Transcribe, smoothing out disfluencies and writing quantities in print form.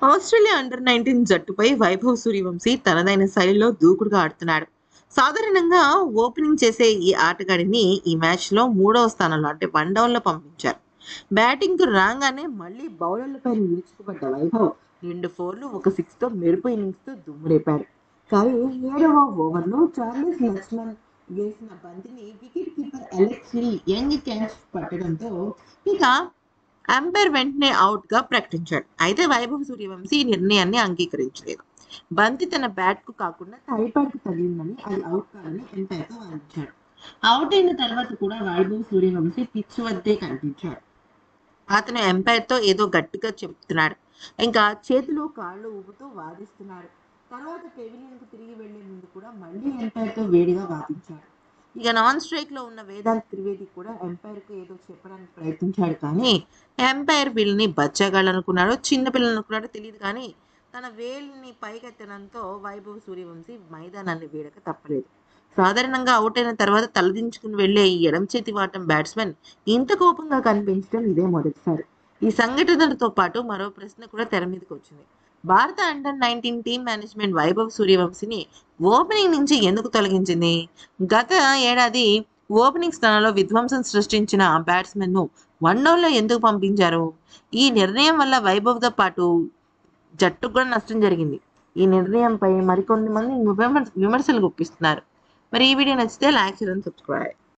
Australia under 19 జట్టుపై Vaibhav Suryavanshi తనదైన శైలిలో దూకుడుగా ఆడుతున్నాడు. సాధారణంగా ఓపెనింగ్ చేసే ఈ ఆటగాడిని ఈ మ్యాచ్లో 3వ స్థానంలో అంటే 1 డౌన్లో పంపించారు. బ్యాటింగ్కు రాగానే మళ్ళీ బౌలర్లపై విరుచుకుపడ్డ వైభవ్ 2 4లు 1 6తో మెరుపు ఇన్నింగ్స్తో దుమ్మురేపాడు. కానీ 7వ ఓవర్లో చార్లెస్ లక్ష్మణ్ వేసిన బంతిని wicket keeper Alex Hill Young catch పట్టడంతో ఇక అంపైర్ వెంటనే అవుట్‌గా ప్రకటించాడు. అయితే వైభవ్ సూర్యవంశీ ఈ నిర్ణయాన్ని అంగీకరించలేదు. బంతి తన బ్యాట్‌కు కాకుండా థైపాడ్‌కు తగిలిందని అది అవుట్ కాదని ఎంపైర్‌తో వాదించాడు. అవుట్ అయిన తర్వాత కూడా వైభవ్ సూర్యవంశీ పిచ్ వద్దే కనిపించాడు. అతను ఎంపైర్‌తో ఏదో గట్టిగా చెప్తున్నాడు. ఇంకా చేతులు, కాళ్ళు ఊపుతూ వాదిస్తున్నాడు. తర్వాత పెవిలియన్‌కు తిరిగి వెళ్లే ముందు కూడా మళ్ళీ ఎంపైర్‌తో వేడిగా వాదించాడు. ఇక నాన్ స్ట్రైక్‌లో ఉన్న వేదాంత్ త్రివేది కూడా ఎంపైర్‌కు ఏదో చెప్పడానికి ప్రయత్నించాడు కానీ, ఎంపైర్ వీళ్ళని బచ్చాగాళ్ళనుకున్నాడో, చిన్న పిల్లలనుకున్నాడో తెలీదు కానీ, తన వేలిని పైకెత్తడంతో వైభవ్ సూర్యవంశీ మైదానాన్ని వీడక తప్పలేదు. సాధారణంగా అవుట్ అయిన తర్వాత తలదించుకుని వెళ్లే ఈ ఎడమ చేతి వాటం బ్యాట్స్‌మెన్ ఇంత కోపంగా కనిపించడం ఇదే మొదటిసారి. ఈ సంఘటనలతో పాటు మరో ప్రశ్న కూడా తెర మీదకొచ్చింది. భారత అండర్ 19 టీమ్ మేనేజ్మెంట్ వైభవ్ సూర్యవంశీని ఓపెనింగ్ నుంచి ఎందుకు తొలగించింది? గత ఏడాది ఓపెనింగ్ స్థానంలో విధ్వంసం సృష్టించిన బ్యాట్స్‌మెన్‌ను 1 డౌన్‌లో ఎందుకు పంపించారు? ఈ నిర్ణయం వల్ల వైభవ్‌తో పాటు జట్టుకు కూడా నష్టం జరిగింది. ఈ నిర్ణయంపై మరికొన్ని మంది విమర్శలు గుప్పిస్తున్నారు. మరి ఈ వీడియో నచ్చితే లైక్ చేయండి, సబ్స్క్రైబ్.